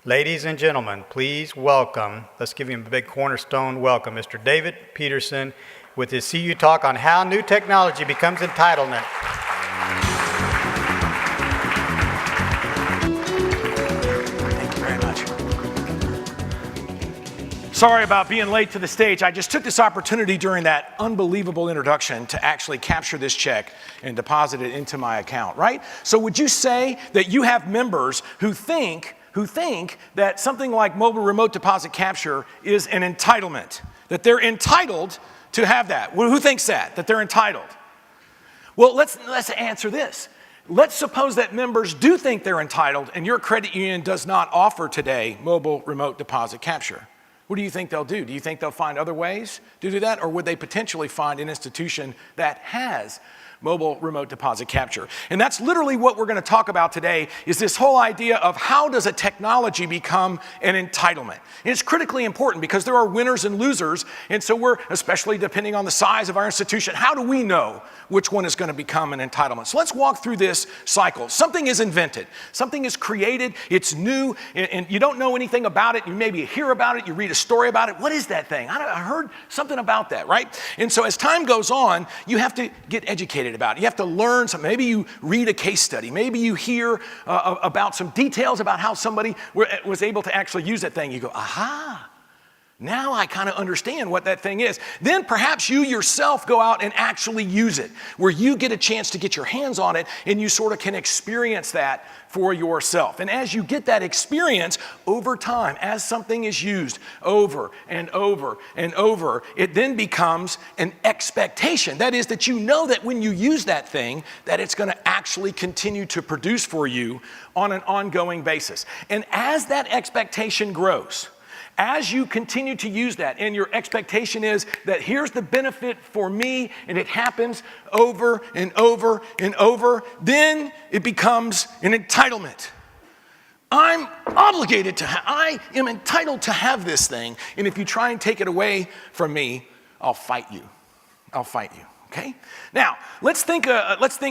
Ladies and gentlemen, please welcome, let's give him a big Cornerstone welcome, Mr. David Peterson with his CUTalk on how new technology becomes entitlement. Thank you very much. Sorry about being late to the stage. I just took this opportunity during that unbelievable introduction to actually capture this check and deposit it into my account, right? So would you say that you have members who think that something like mobile remote deposit capture is an entitlement, that they're entitled to have that? Well, who thinks that they're entitled? Well, let's answer this. Let's suppose that members do think they're entitled and your credit union does not offer today mobile remote deposit capture. What do you think they'll do? Do you think they'll find other ways to do that? Or would they potentially find an institution that has mobile remote deposit capture? And that's literally what we're going to talk about today, is this whole idea of how does a technology become an entitlement? And it's critically important because there are winners and losers, and so we're, especially depending on the size of our institution, how do we know which one is going to become an entitlement? So let's walk through this cycle. Something is invented, something is created, it's new, and you don't know anything about it. You maybe hear about it, you read a story about it. What is that thing? I heard something about that, right? And so as time goes on, you have to get educated about it. You have to learn something. Maybe you read a case study. Maybe you hear about some details about how somebody was able to actually use that thing. You go, aha, now I kind of understand what that thing is. Then perhaps you yourself go out and actually use it, where you get a chance to get your hands on it and you sort of can experience that for yourself. And as you get that experience over time, as something is used over and over and over, it then becomes an expectation. That is, that you know that when you use that thing, that it's going to actually continue to produce for you on an ongoing basis. And as that expectation grows, as you continue to use that, and your expectation is that here's the benefit for me, and it happens over and over and over, then it becomes an entitlement. I'm obligated to, I am entitled to have this thing, and if you try and take it away from me, I'll fight you. I'll fight you. Okay? Now, let's think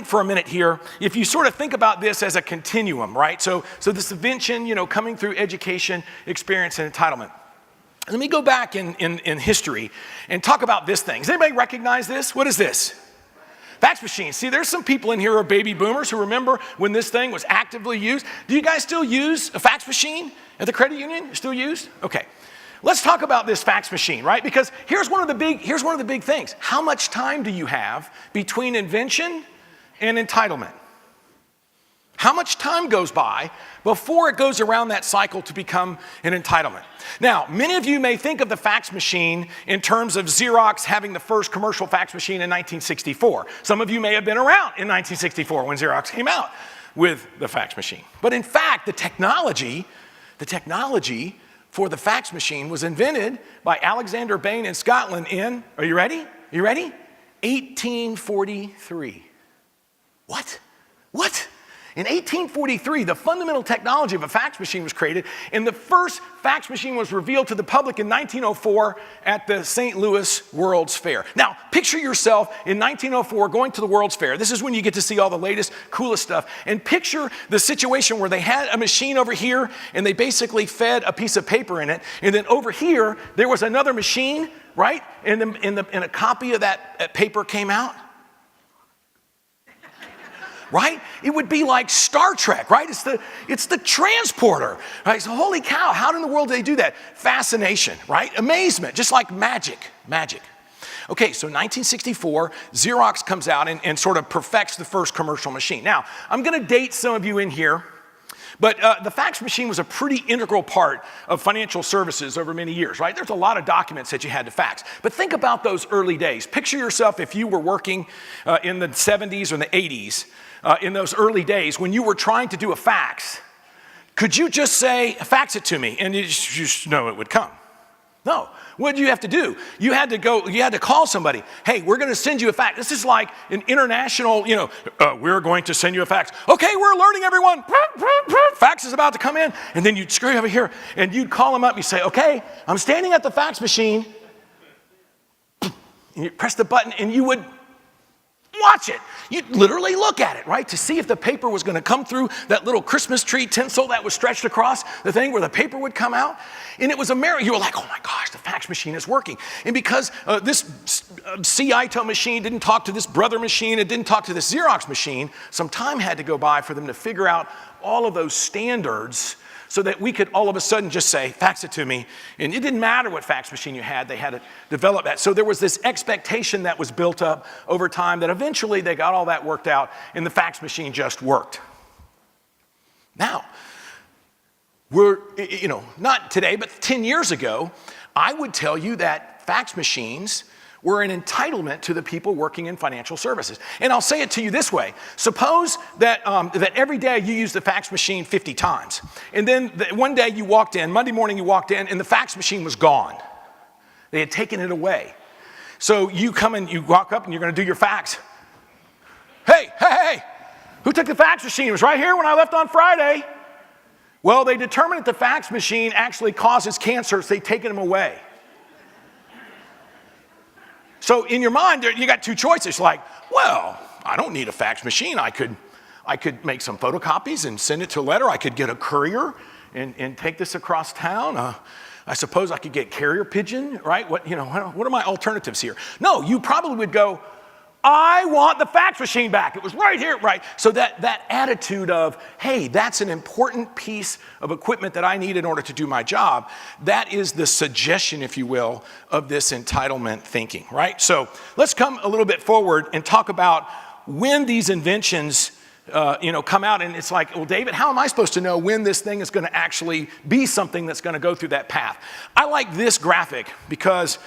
for a minute here. If you sort of think about this as a continuum, right? So this invention, coming through education, experience, and entitlement. Let me go back in history and talk about this thing. Does anybody recognize this? What is this? Fax machine. See, there's some people in here who are baby boomers who remember when this thing was actively used. Do you guys still use a fax machine at the credit union? Still used? Okay. Let's talk about this fax machine, right? Because here's one of the big things. How much time do you have between invention and entitlement? How much time goes by before it goes around that cycle to become an entitlement? Now, many of you may think of the fax machine in terms of Xerox having the first commercial fax machine in 1964. Some of you may have been around in 1964 when Xerox came out with the fax machine. But in fact, the technology for the fax machine was invented by Alexander Bain in Scotland in, are you ready? 1843. What? In 1843, the fundamental technology of a fax machine was created, and the first fax machine was revealed to the public in 1904 at the St. Louis World's Fair. Now, picture yourself in 1904 going to the World's Fair. This is when you get to see all the latest, coolest stuff. And picture the situation where they had a machine over here, and they basically fed a piece of paper in it, and then over here, there was another machine, right? And a copy of that paper came out. Right? It would be like Star Trek, right? It's the transporter, right? So holy cow, how in the world do they do that? Fascination, right? Amazement, just like magic. Okay, so 1964, Xerox comes out and sort of perfects the first commercial machine. Now, I'm going to date some of you in here, but the fax machine was a pretty integral part of financial services over many years, right? There's a lot of documents that you had to fax. But think about those early days. Picture yourself if you were working in the 70s or the 80s, in those early days when you were trying to do a fax. Could you just say, fax it to me, and you just know it would come? No. What did you have to do? You had to call somebody. Hey, we're going to send you a fax. This is like an international, we're going to send you a fax. Okay, we're alerting everyone. Fax is about to come in. And then you'd scurry over here and you'd call them up. You say, okay, I'm standing at the fax machine. And you press the button and you would watch it. You'd literally look at it, right, to see if the paper was going to come through that little Christmas tree tinsel that was stretched across the thing where the paper would come out. And it was a miracle. You were like, oh my gosh, the fax machine is working. And because this CUTAL machine didn't talk to this Brother machine, it didn't talk to this Xerox machine, some time had to go by for them to figure out all of those standards so that we could all of a sudden just say, fax it to me. And it didn't matter what fax machine you had, they had to develop that. So there was this expectation that was built up over time that eventually they got all that worked out and the fax machine just worked. Now, we're, not today, but 10 years ago, I would tell you that fax machines were an entitlement to the people working in financial services. And I'll say it to you this way. Suppose that, that every day you use the fax machine 50 times. And then one day you walked in, Monday morning you walked in, and the fax machine was gone. They had taken it away. So you come and you walk up and you're going to do your fax. Hey, who took the fax machine? It was right here when I left on Friday. Well, they determined that the fax machine actually causes cancer, so they've taken them away. So in your mind, you got two choices. Like, well, I don't need a fax machine. I could make some photocopies and send it to a letter. I could get a courier and take this across town. I suppose I could get carrier pigeon, right? What are my alternatives here? No, you probably would go, I want the fax machine back. It was right here, right? So that attitude of, hey, that's an important piece of equipment that I need in order to do my job, that is the suggestion, if you will, of this entitlement thinking, right? So let's come a little bit forward and talk about when these inventions come out, and it's like, well, David, how am I supposed to know when this thing is going to actually be something that's going to go through that path? I like this graphic because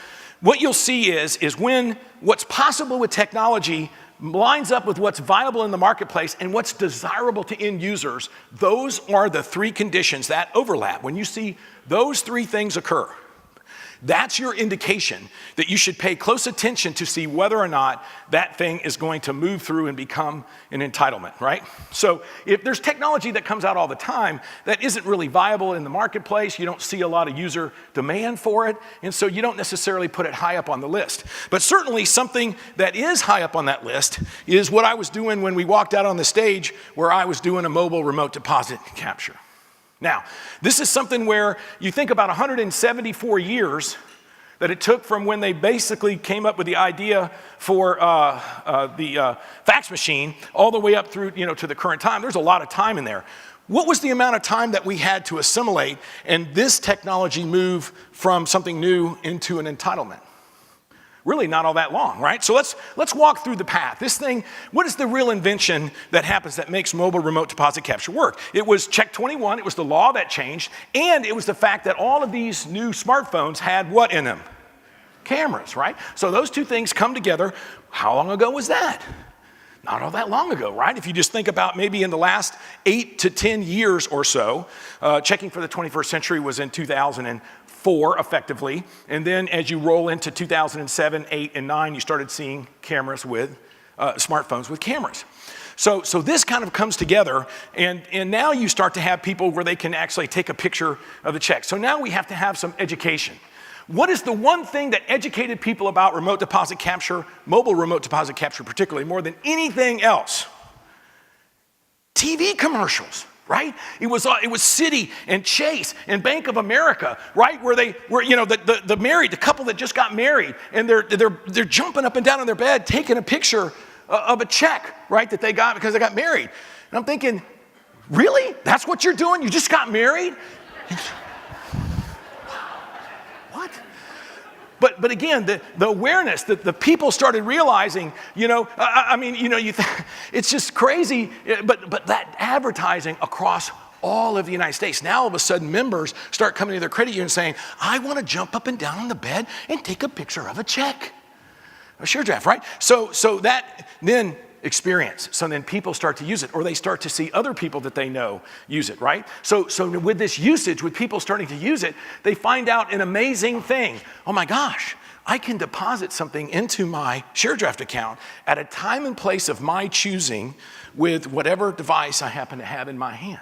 what you'll see is when what's possible with technology lines up with what's viable in the marketplace and what's desirable to end users, those are the three conditions that overlap. When you see those three things occur, that's your indication that you should pay close attention to see whether or not that thing is going to move through and become an entitlement, right? So if there's technology that comes out all the time that isn't really viable in the marketplace, you don't see a lot of user demand for it, and so you don't necessarily put it high up on the list. But certainly something that is high up on that list is what I was doing when we walked out on the stage where I was doing a mobile remote deposit capture. Now, this is something where you think about 174 years that it took from when they basically came up with the idea for the fax machine all the way up through, to the current time. There's a lot of time in there. What was the amount of time that we had to assimilate and this technology move from something new into an entitlement? Really not all that long, right? So let's walk through the path. This thing, what is the real invention that happens that makes mobile remote deposit capture work? It was Check 21, it was the law that changed, and it was the fact that all of these new smartphones had what in them? Cameras, right? So those two things come together. How long ago was that? Not all that long ago, right? If you just think about maybe in the last 8 to 10 years or so, checking for the 21st century was in 2004 effectively. And then as you roll into 2007, 8, and 9, you started seeing cameras with, smartphones with cameras. So this kind of comes together, and now you start to have people where they can actually take a picture of the check. So now we have to have some education. What is the one thing that educated people about remote deposit capture, mobile remote deposit capture particularly, more than anything else? TV commercials, right? It was Citi and Chase and Bank of America, right? Where they were, the couple that just got married, and they're jumping up and down in their bed, taking a picture of a check, right, that they got because they got married. And I'm thinking, really? That's what you're doing? You just got married? What? But again, the awareness that the people started realizing, it's just crazy, but that advertising across all of the United States. Now all of a sudden members start coming to their credit union saying, I want to jump up and down on the bed and take a picture of a check. A share draft, right? So that then experience. So then people start to use it, or they start to see other people that they know use it, right? So with this usage, with people starting to use it, they find out an amazing thing. Oh my gosh, I can deposit something into my share draft account at a time and place of my choosing with whatever device I happen to have in my hand.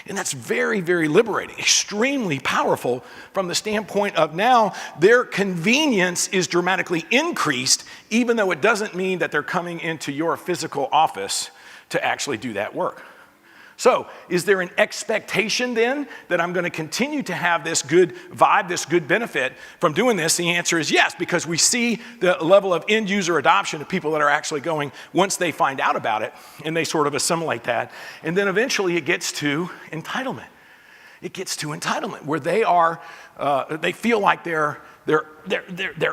And that's very, very liberating, extremely powerful from the standpoint of now their convenience is dramatically increased, even though it doesn't mean that they're coming into your physical office to actually do that work. So, is there an expectation then that I'm going to continue to have this good vibe, this good benefit from doing this? The answer is yes, because we see the level of end user adoption of people that are actually going once they find out about it and they sort of assimilate that. And then eventually it gets to entitlement. It gets to entitlement where they feel like they're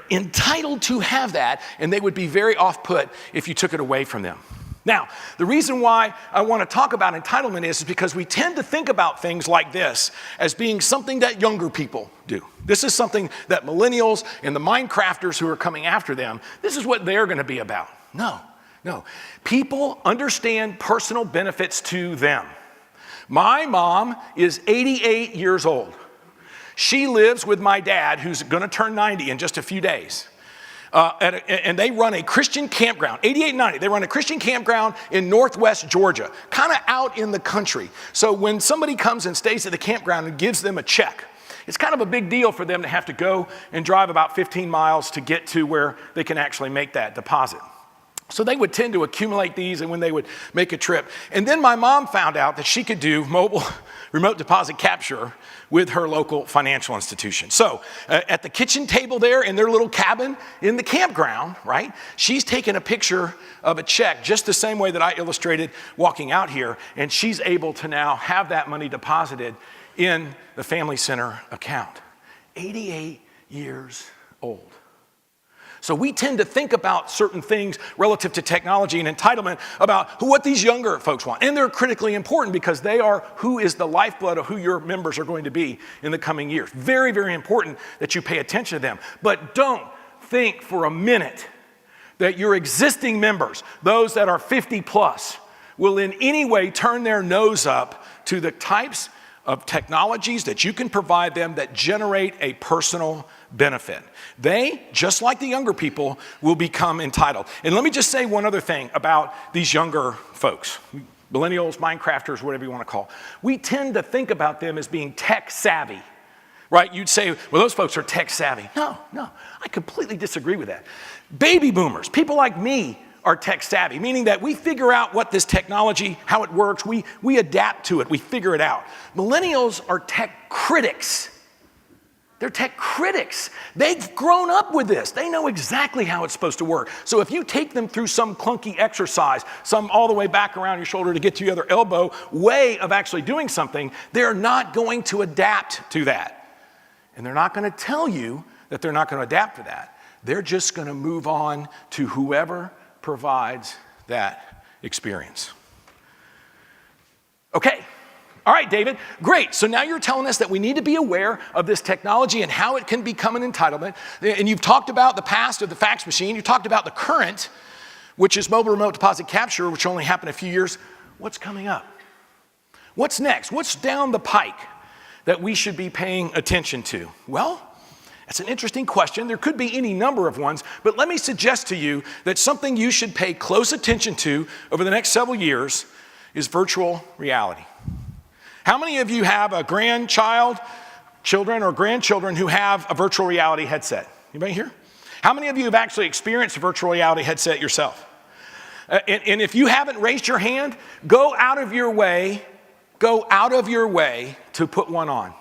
entitled to have that, and they would be very off-put if you took it away from them. Now, the reason why I want to talk about entitlement is because we tend to think about things like this as being something that younger people do. This is something that millennials and the Minecrafters who are coming after them, this is what they're going to be about. No. People understand personal benefits to them. My mom is 88 years old. She lives with my dad, who's going to turn 90 in just a few days. And they run a Christian campground, 88 and 90. They run a Christian campground in northwest Georgia, kind of out in the country. So when somebody comes and stays at the campground and gives them a check, it's kind of a big deal for them to have to go and drive about 15 miles to get to where they can actually make that deposit. So they would tend to accumulate these and when they would make a trip. And then my mom found out that she could do mobile remote deposit capture with her local financial institution. So at the kitchen table there in their little cabin in the campground, right, she's taken a picture of a check just the same way that I illustrated walking out here, and she's able to now have that money deposited in the Family Center account. 88 years old. So we tend to think about certain things relative to technology and entitlement about what these younger folks want. And they're critically important because they are who is the lifeblood of who your members are going to be in the coming years. Very, very important that you pay attention to them. But don't think for a minute that your existing members, those that are 50 plus, will in any way turn their nose up to the types of technologies that you can provide them that generate a personal benefit. They, just like the younger people, will become entitled. And let me just say one other thing about these younger folks, millennials, Minecrafters, whatever you want to call. We tend to think about them as being tech savvy, right? You'd say, well, those folks are tech savvy. No, I completely disagree with that. Baby boomers, people like me, are tech savvy, meaning that we figure out what this technology, how it works, we adapt to it, we figure it out. Millennials are tech critics. They're tech critics. They've grown up with this. They know exactly how it's supposed to work. So if you take them through some clunky exercise, some all the way back around your shoulder to get to the other elbow way of actually doing something, they're not going to adapt to that. And they're not going to tell you that they're not going to adapt to that. They're just going to move on to whoever provides that experience. Okay. All right, David, great. So now you're telling us that we need to be aware of this technology and how it can become an entitlement. And you've talked about the past of the fax machine. You talked about the current, which is mobile remote deposit capture, which only happened a few years. What's coming up? What's next? What's down the pike that we should be paying attention to? Well, that's an interesting question. There could be any number of ones, but let me suggest to you that something you should pay close attention to over the next several years is virtual reality. How many of you have a children or grandchildren who have a virtual reality headset? Anybody here? How many of you have actually experienced a virtual reality headset yourself? And if you haven't raised your hand, go out of your way to put one on.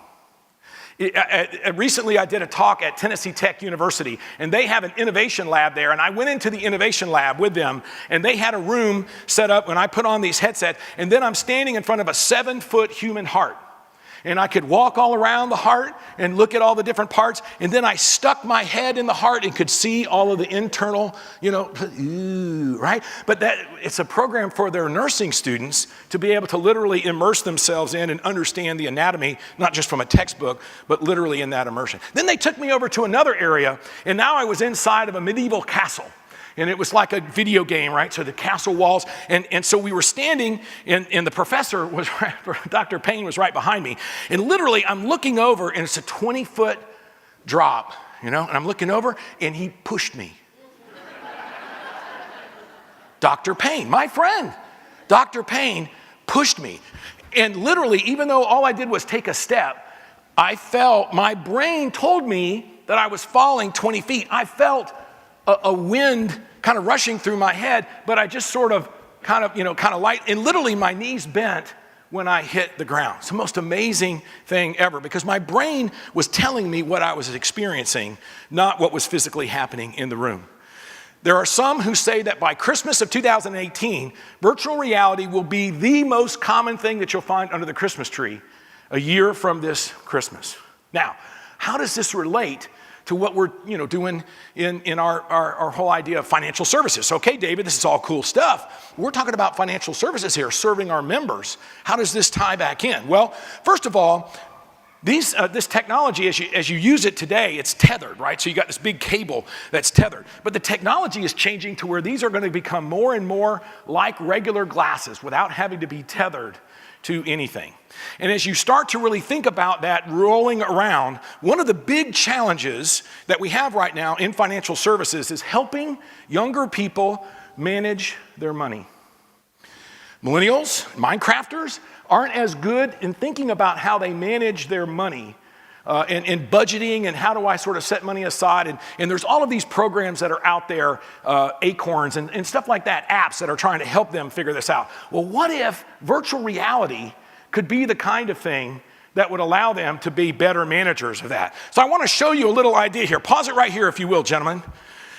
Recently, I did a talk at Tennessee Tech University, and they have an innovation lab there, and I went into the innovation lab with them, and they had a room set up when I put on these headsets, and then I'm standing in front of a 7-foot human heart. And I could walk all around the heart and look at all the different parts. And then I stuck my head in the heart and could see all of the internal, right? But it's a program for their nursing students to be able to literally immerse themselves in and understand the anatomy, not just from a textbook, but literally in that immersion. Then they took me over to another area, and now I was inside of a medieval castle. And it was like a video game, right? So the castle walls, and so we were standing, and the professor was, Dr. Payne was right behind me. And literally, I'm looking over, and it's a 20-foot drop, and I'm looking over, and he pushed me. Dr. Payne, my friend, Dr. Payne pushed me. And literally, even though all I did was take a step, I felt, my brain told me that I was falling 20 feet. I felt a wind kind of rushing through my head, but I just sort of kind of light, and literally my knees bent when I hit the ground. It's the most amazing thing ever because my brain was telling me what I was experiencing, not what was physically happening in the room. There are some who say that by Christmas of 2018, virtual reality will be the most common thing that you'll find under the Christmas tree a year from this Christmas. Now, how does this relate to what we're doing in our whole idea of financial services? Okay, David, this is all cool stuff. We're talking about financial services here, serving our members. How does this tie back in? Well, first of all, this technology, as you use it today, it's tethered, right? So you got this big cable that's tethered. But the technology is changing to where these are going to become more and more like regular glasses without having to be tethered to anything. And as you start to really think about that rolling around, one of the big challenges that we have right now in financial services is helping younger people manage their money. Millennials, Minecrafters, aren't as good in thinking about how they manage their money and budgeting and how do I sort of set money aside. And there's all of these programs that are out there, Acorns and stuff like that, apps that are trying to help them figure this out. Well, what if virtual reality could be the kind of thing that would allow them to be better managers of that? So I want to show you a little idea here. Pause it right here if you will, gentlemen.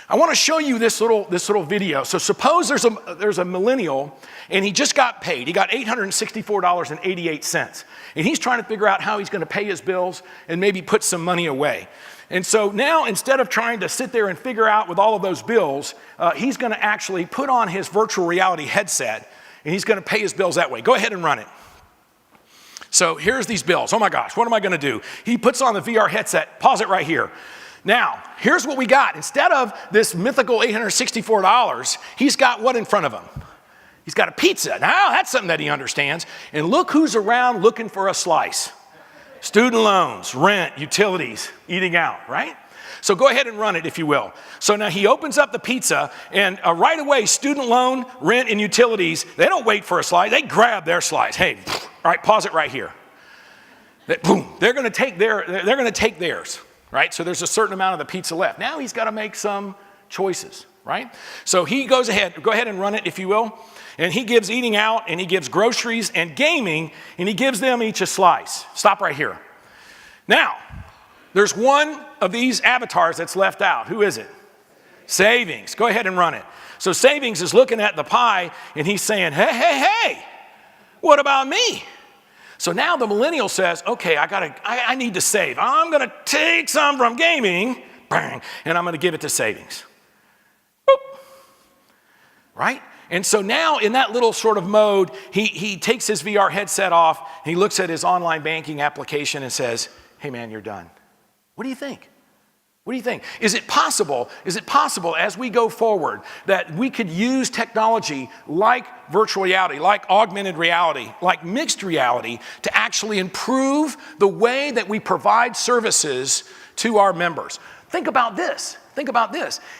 I want to show you this little video. So suppose there's a millennial and he just got paid. He got $864.88. And he's trying to figure out how he's going to pay his bills and maybe put some money away. And so now instead of trying to sit there and figure out with all of those bills, he's going to actually put on his virtual reality headset and he's going to pay his bills that way. Go ahead and run it. So here's these bills. Oh my gosh, what am I going to do? He puts on the VR headset. Pause it right here. Now, here's what we got. Instead of this mythical $864, he's got what in front of him? He's got a pizza. Now, that's something that he understands. And look who's around looking for a slice. Student loans, rent, utilities, eating out, right? So go ahead and run it, if you will. So now he opens up the pizza, and right away, student loan, rent, and utilities, they don't wait for a slice. They grab their slice. Hey, all right, pause it right here. Boom, they're going to take theirs. Right? So there's a certain amount of the pizza left. Now he's got to make some choices, right? So he goes ahead, go ahead and run it, if you will. And he gives eating out, and he gives groceries and gaming, and he gives them each a slice. Stop right here. Now, there's one of these avatars that's left out. Who is it? Savings. Go ahead and run it. So Savings is looking at the pie, and he's saying, hey, what about me? So now the millennial says, okay, I need to save. I'm going to take some from gaming, bang, and I'm going to give it to Savings. Boop. Right? And so now in that little sort of mode, he takes his VR headset off, and he looks at his online banking application and says, hey man, you're done. What do you think? What do you think? Is it possible as we go forward that we could use technology like virtual reality, like augmented reality, like mixed reality to actually improve the way that we provide services to our members? Think about this.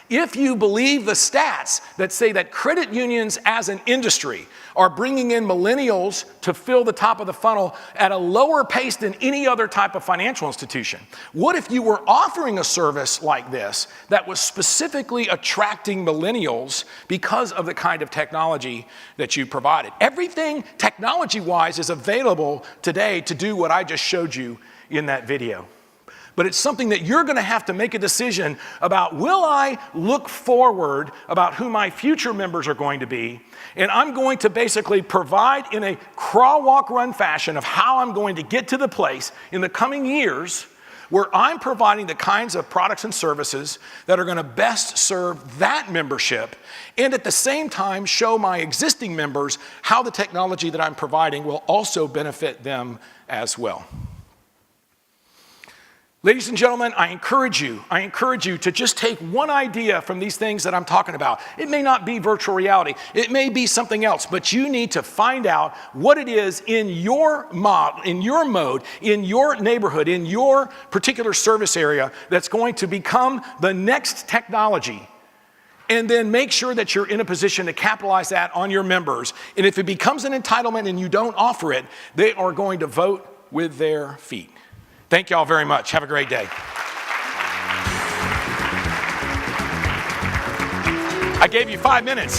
If you believe the stats that say that credit unions as an industry are bringing in millennials to fill the top of the funnel at a lower pace than any other type of financial institution, what if you were offering a service like this that was specifically attracting millennials because of the kind of technology that you provided? Everything technology-wise is available today to do what I just showed you in that video. But it's something that you're going to have to make a decision about. Will I look forward about who my future members are going to be? And I'm going to basically provide in a crawl, walk, run fashion of how I'm going to get to the place in the coming years where I'm providing the kinds of products and services that are going to best serve that membership, and at the same time show my existing members how the technology that I'm providing will also benefit them as well. Ladies and gentlemen, I encourage you to just take one idea from these things that I'm talking about. It may not be virtual reality. It may be something else, but you need to find out what it is in your mode, in your neighborhood, in your particular service area that's going to become the next technology. and then make sure that you're in a position to capitalize that on your members. And if it becomes an entitlement and you don't offer it, they are going to vote with their feet. Thank you all very much. Have a great day. I gave you 5 minutes.